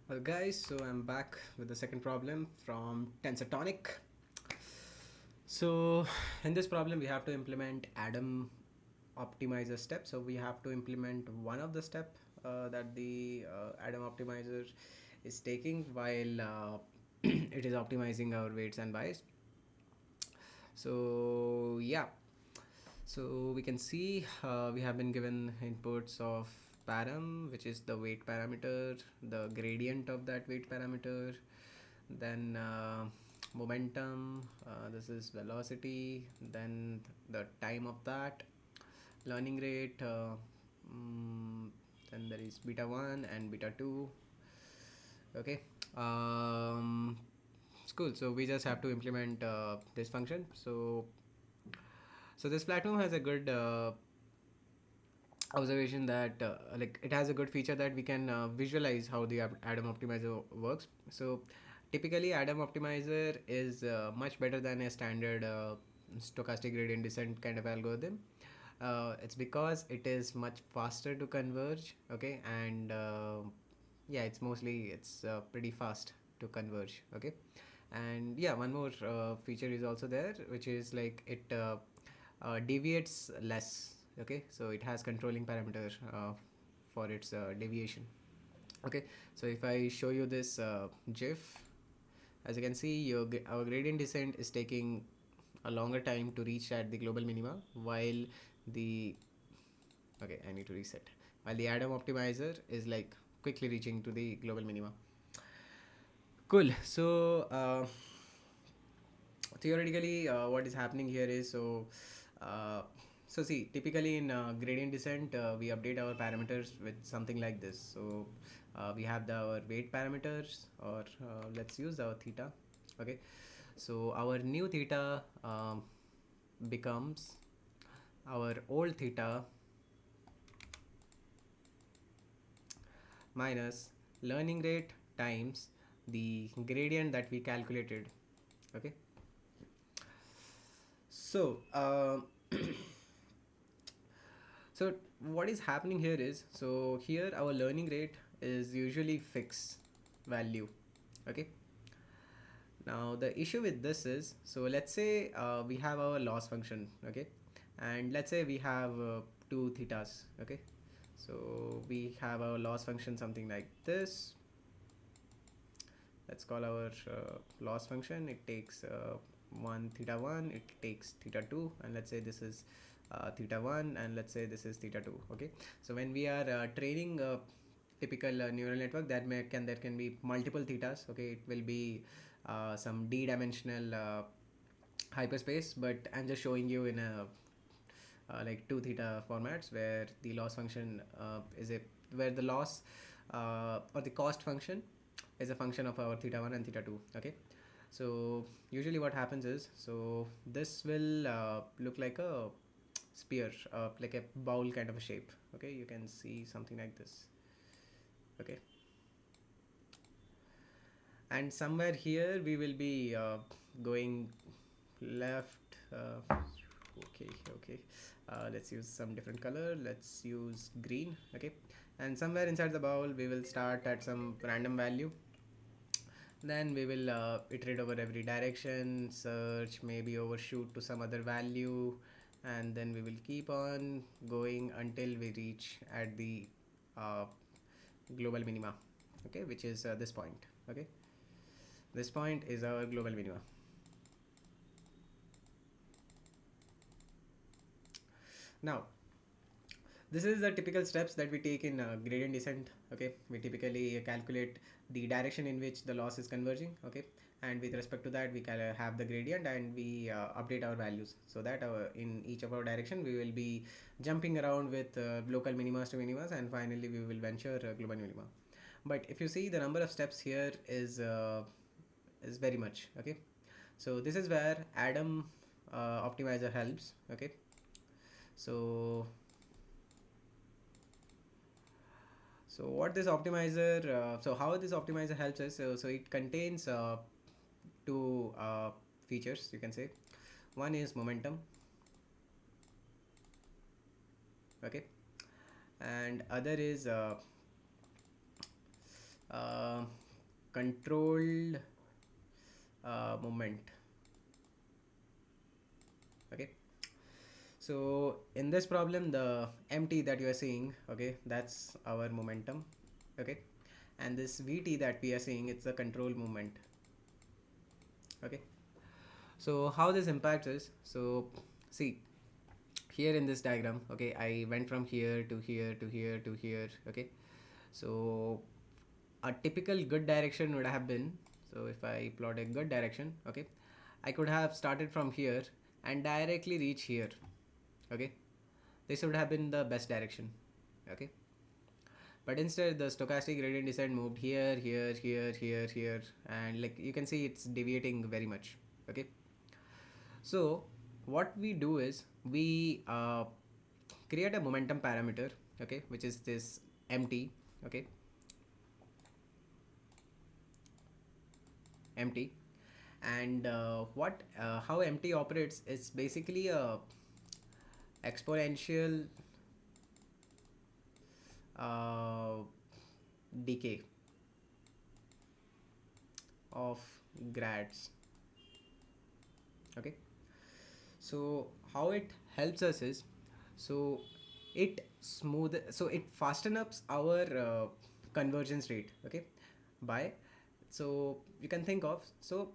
Well guys, so I'm back with the second problem from TensorTonic. So in this problem we have to implement Adam optimizer step. So we have to implement one of the step that the Adam optimizer is taking while it is optimizing our weights and bias. So yeah, so we can see we have been given inputs of param, which is the weight parameter, the gradient of that weight parameter, then momentum, this is velocity, then the time of that, learning rate, mm, then there is beta 1 and beta 2. Okay, it's cool. So we just have to implement this function. So this platform has a good observation that like it has a good feature that we can visualize how the Adam optimizer works. So typically Adam optimizer is much better than a standard stochastic gradient descent kind of algorithm. It's because it is much faster to converge. Okay, and yeah, it's pretty fast to converge. Okay, and yeah, one more feature is also there, which is like it deviates less. Okay, so it has controlling parameter for its deviation. Okay, so if I show you this gif, as you can see, our gradient descent is taking a longer time to reach at the global minima, while the okay, I need to reset, while the Adam optimizer is like quickly reaching to the global minima. Cool. So theoretically what is happening here is uh, so see, typically in gradient descent we update our parameters with something like this. So we have our weight parameters, or let's use our theta. Okay, so our new theta becomes our old theta minus learning rate times the gradient that we calculated. Okay, so so what is happening here is, so here our learning rate is usually fixed value. Okay, now the issue with this is, so let's say we have our loss function. Okay, and let's say we have two thetas. Okay, so we have our loss function something like this. Let's call our loss function, it takes 1 theta 1, it takes theta 2, and let's say this is theta 1, and let's say this is theta 2. Okay, so when we are training a typical neural network, there can be multiple thetas. Okay, it will be some d-dimensional hyperspace, but I'm just showing you in a like 2 theta formats, where the loss function is a where the loss or the cost function is a function of our theta 1 and theta 2. Okay, so usually what happens is, so this will look like a spear, like a bowl kind of a shape. Okay, you can see something like this. Okay, and somewhere here we will be going left. Okay, let's use some different color, let's use green. Okay, and somewhere inside the bowl we will start at some random value, then we will iterate over every direction, search, maybe overshoot to some other value, and then we will keep on going until we reach at the uh, global minima. Okay, which is this point. Okay, this point is our global minima. Now this is the typical steps that we take in gradient descent. Okay, we typically calculate the direction in which the loss is converging. Okay, and with respect to that we have the gradient, and we update our values, so that in each of our direction we will be jumping around with local minimas to minimas, and finally we will venture global minima. But if you see, the number of steps here is very much. Okay, so this is where Adam optimizer helps. Okay, so what this optimizer, so how this optimizer helps us, so it contains two features, you can say. One is momentum. Okay, and other is uh, controlled moment. Okay, so in this problem, the mt that you are seeing, okay, that's our momentum. Okay, and this vt that we are seeing, it's a control moment. Okay, so how this impacts is, so see here in this diagram, okay, I went from here to here to here to here. Okay, so a typical good direction would have been, so if I plot a good direction, okay, I could have started from here and directly reach here. Okay, this would have been the best direction. Okay, but instead the stochastic gradient descent moved here, here, here, here, here, and like you can see it's deviating very much. Okay, so what we do is we create a momentum parameter, okay, which is this mt. Okay, mt, and what how mt operates is basically a exponential uh, decay of grads. Okay, so how it helps us is, so it fasten ups our convergence rate. Okay, by, so you can think of, so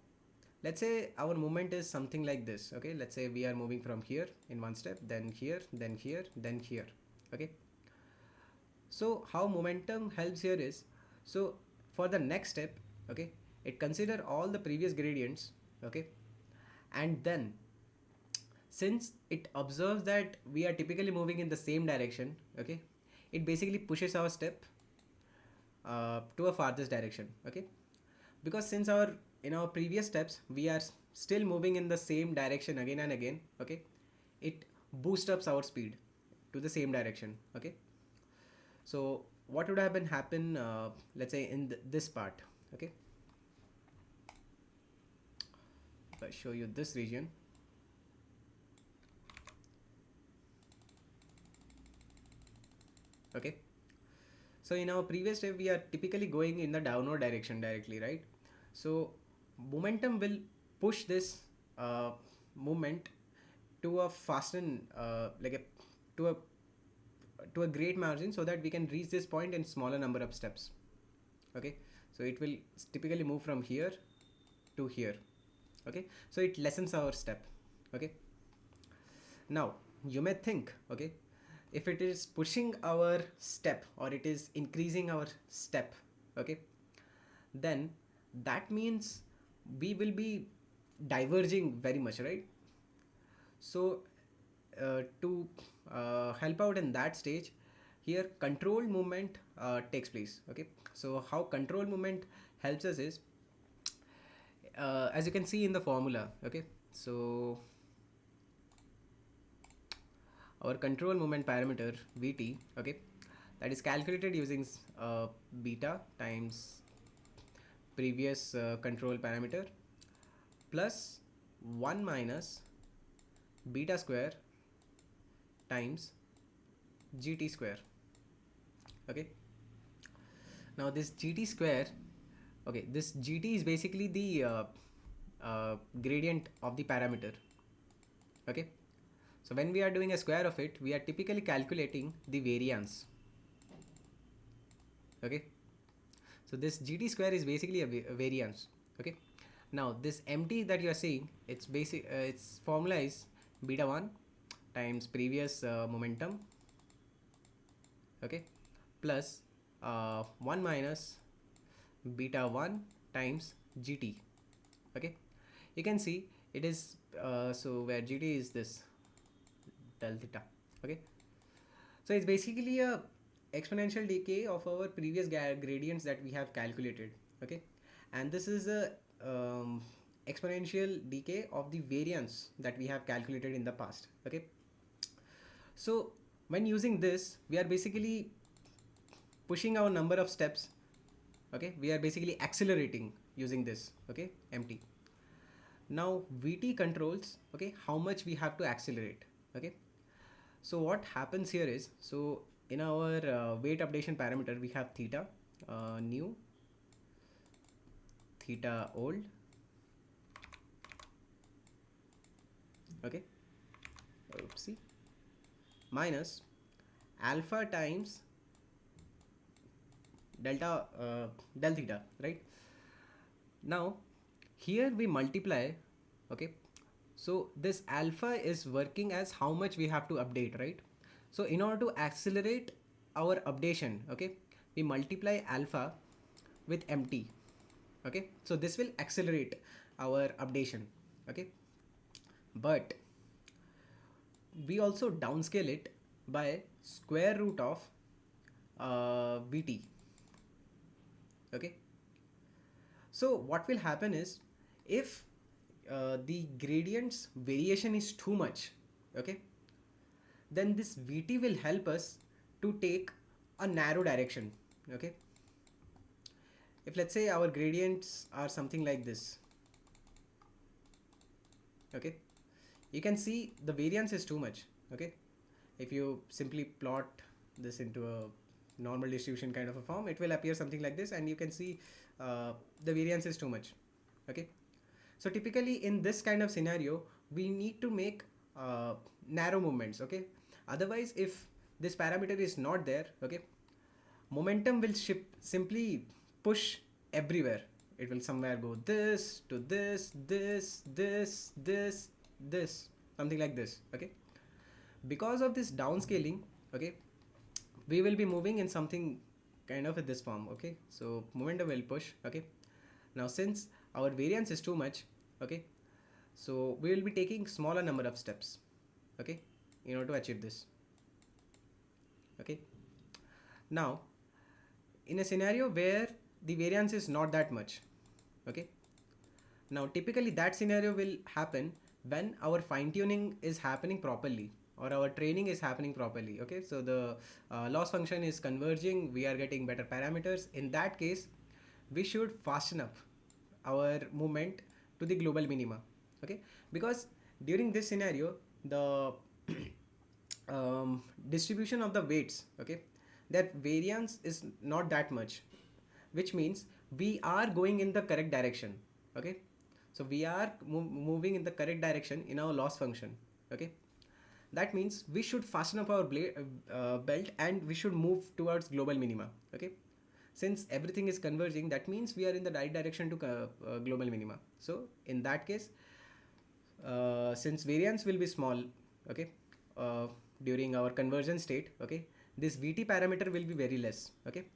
let's say our movement is something like this. Okay, let's say we are moving from here in one step, then here, then here, then here. Okay, so how momentum helps here is, so for the next step, okay, it consider all the previous gradients. Okay, and then since it observes that we are typically moving in the same direction, okay, it basically pushes our step to a farthest direction. Okay, because since our in our previous steps we are still moving in the same direction again and again. Okay, it boosts up our speed to the same direction. Okay, so what would have been happen, let's say in this part. Okay, if I show you this region. Okay, so in our previous step we are typically going in the downward direction directly, right? So momentum will push this movement to a fasten like a to a great margin, so that we can reach this point in smaller number of steps. Okay, so it will typically move from here to here. Okay, so it lessens our step. Okay, now you may think, okay, if it is pushing our step or it is increasing our step, okay, then that means we will be diverging very much, right? So to help out in that stage, here controlled movement takes place. Okay, so how control movement helps us is, as you can see in the formula. Okay, so our control moment parameter vt, okay, that is calculated using beta times previous control parameter plus 1 minus beta square times gt square. Okay, now this gt square, okay, this gt is basically the gradient of the parameter. Okay, so when we are doing a square of it, we are typically calculating the variance. Okay, so this gt square is basically a variance. Okay, now this mt that you are seeing, its basic its formula is beta 1 times previous momentum. Okay, plus 1 minus beta 1 times gt. Okay, you can see it is so where gt is this del theta. Okay, so it's basically a exponential decay of our previous gradients that we have calculated. Okay, and this is a exponential decay of the variance that we have calculated in the past. Okay, so when using this, we are basically pushing our number of steps. Okay, we are basically accelerating using this. Okay, mt. Now vt controls, okay, how much we have to accelerate. Okay, so what happens here is, so in our weight updation parameter we have theta, nu, theta old, okay, oopsie, minus alpha times delta del theta, right? Now here we multiply, okay, so this alpha is working as how much we have to update, right? So in order to accelerate our updation, okay, we multiply alpha with empty, okay, so this will accelerate our updation, okay, but we also downscale it by square root of vt, okay. So what will happen is, if the gradient's variation is too much, okay, then this vt will help us to take a narrow direction, okay. If let's say our gradients are something like this, okay, you can see the variance is too much, okay. If you simply plot this into a normal distribution kind of a form, it will appear something like this, and you can see the variance is too much, okay. So typically in this kind of scenario, we need to make narrow movements, okay. Otherwise, if this parameter is not there, okay, momentum will simply push everywhere. It will somewhere go this to this, something like this, okay. Because of this downscaling, okay, we will be moving in something kind of this form, okay. So momentum will push, okay. Now since our variance is too much, okay, so we will be taking smaller number of steps, okay, in order to achieve this, okay. Now in a scenario where the variance is not that much, okay, now typically that scenario will happen when our fine tuning is happening properly, or our training is happening properly, okay. So the loss function is converging, we are getting better parameters. In that case, we should fasten up our movement to the global minima, okay, because during this scenario the distribution of the weights, okay, that variance is not that much, which means we are going in the correct direction, okay. So we are moving in the correct direction in our loss function, okay. That means we should fasten up our belt, and we should move towards global minima, okay. Since everything is converging, that means we are in the right direction to global minima. So in that case, since variance will be small, okay, during our conversion state, okay, this vt parameter will be very less, okay.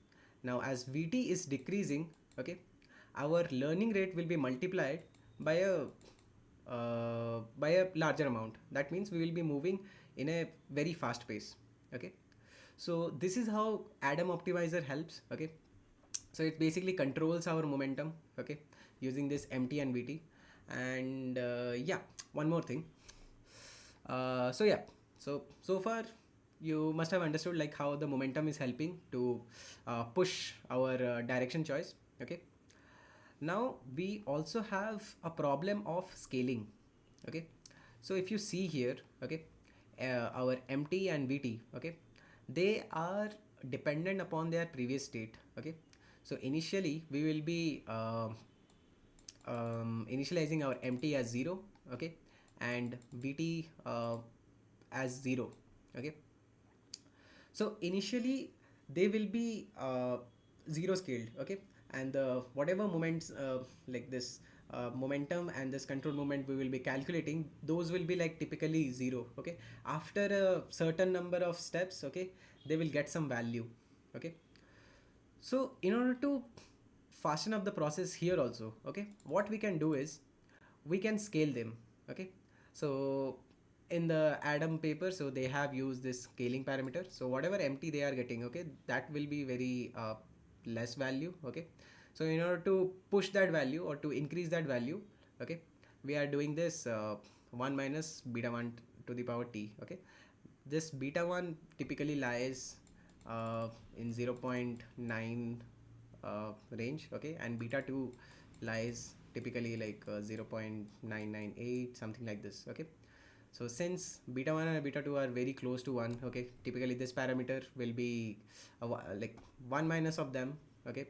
Now as vt is decreasing, okay, our learning rate will be multiplied by a larger amount. That means we will be moving in a very fast pace, okay. So this is how Adam optimizer helps, okay. So it basically controls our momentum, okay, using this mt and vt. And yeah, one more thing. So yeah, so far you must have understood like how the momentum is helping to push our direction choice, okay. Now we also have a problem of scaling, okay. So if you see here, okay, our mt and vt, okay, they are dependent upon their previous state, okay. So initially we will be initializing our mt as 0, okay, and vt as 0, okay. So initially they will be 0 scaled, okay, and whatever moments like this momentum and this control moment we will be calculating, those will be like typically 0, okay. After a certain number of steps, okay, they will get some value, okay. So in order to fasten up the process here also, okay, what we can do is we can scale them, okay. So in the Adam paper, so they have used this scaling parameter. So whatever empty they are getting, okay, that will be very less value, okay. So in order to push that value or to increase that value, okay, we are doing this 1 minus beta 1 to the power t, okay. This beta 1 typically lies in 0.9 range, okay, and beta 2 lies typically like 0.998, something like this, okay. So since beta 1 and beta 2 are very close to 1, okay, typically this parameter will be like 1 minus of them, okay,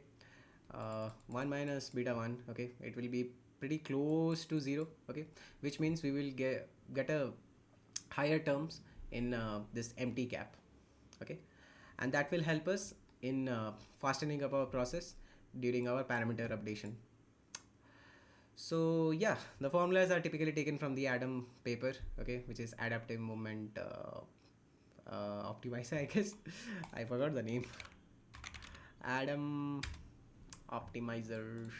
1 minus beta 1, okay, it will be pretty close to 0, okay, which means we will get a higher terms in this empty cap, okay, and that will help us in fastening up our process during our parameter updation. So yeah, the formulas are typically taken from the Adam paper, okay, which is adaptive movement optimizer, I guess. I forgot the name. Adam optimizer.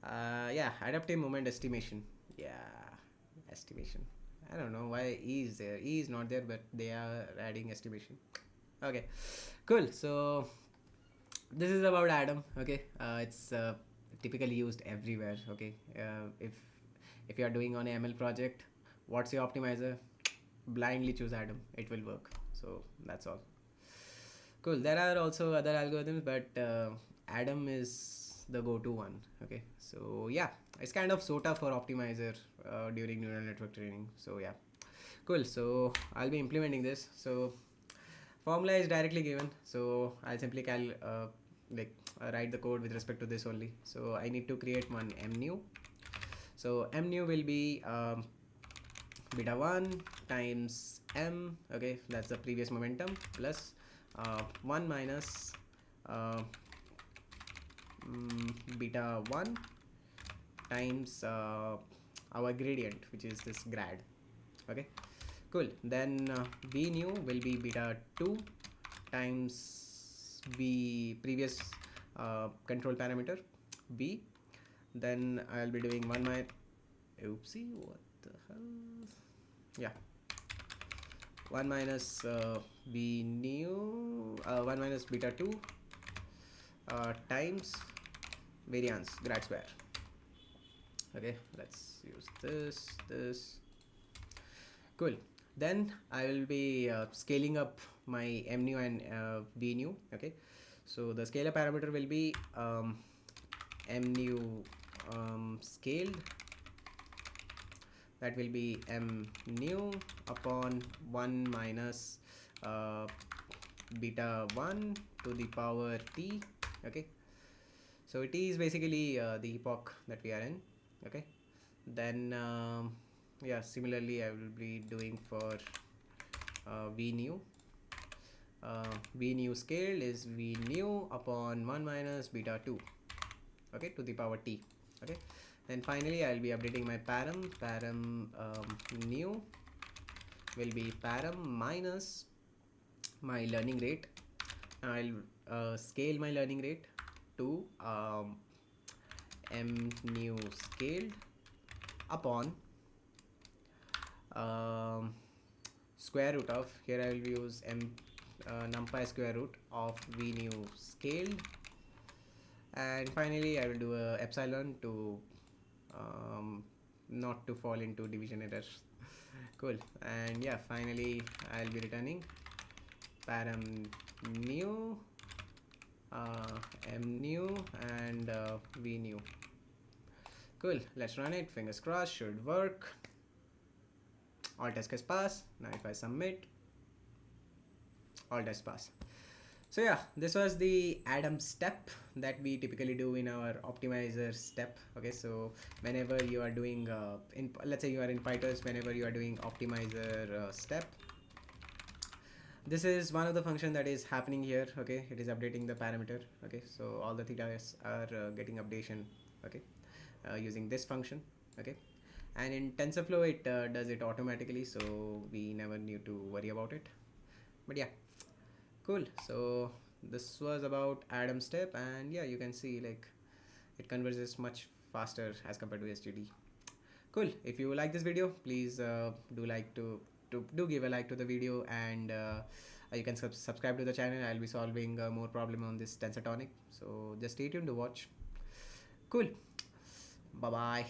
Yeah, adaptive moment estimation. Yeah, estimation. I don't know why E is there. E is not there, but they are adding estimation. Okay, cool. So this is about Adam. Okay, it's typically used everywhere. Okay, if you are doing on a ML project, what's your optimizer? Blindly choose Adam. It will work. So that's all. Cool. There are also other algorithms, but Adam is the go-to one. Okay. So yeah, it's kind of SOTA for optimizer during neural network training. So yeah, cool. So I'll be implementing this. So formula is directly given. So I'll simply write the code with respect to this only. So I need to create one mnew. So mnew will be beta 1 times m, okay, that's the previous momentum, plus 1 minus uh, beta 1 times our gradient, which is this grad. Okay, cool. Then v new will be beta 2 times v previous control parameter b. Then I'll be doing 1 minus, oopsie, what the hell, yeah, 1 minus v new 1 minus beta 2 times variance grad square. Okay, let's use this. Cool. Then I will be scaling up my m new and v new. Okay, so the scalar parameter will be m new scaled, that will be m new upon 1 minus beta 1 to the power t. Okay, so t is basically the epoch that we are in. Okay, then yeah, similarly I will be doing for v new. V new scaled is v new upon 1 minus beta 2, okay, to the power t. Okay, then finally I'll be updating my param new will be param minus my learning rate. I'll scale my learning rate to m new scaled upon square root of, here I will use NumPy square root of v new scaled, and finally I will do a epsilon to not to fall into division errors. Cool. And yeah, finally I'll be returning param new m new and v new. Cool, let's run it. Fingers crossed, should work. All test case pass. Now if I submit, all test pass. So yeah, this was the Adam step that we typically do in our optimizer step. Okay, so whenever you are doing let's say you are in PyTorch, whenever you are doing optimizer step, this is one of the function that is happening here. Okay, it is updating the parameter. Okay, so all the thetas are getting updation. Okay, using this function. Okay, and in TensorFlow it does it automatically, so we never need to worry about it. But yeah, cool. So this was about Adam step, and yeah, you can see like it converges much faster as compared to HTTP. Cool. If you like this video, please do give a like to the video, and you can subscribe to the channel. I'll be solving more problem on this TensorTonic, so just stay tuned to watch. Cool. Bye bye.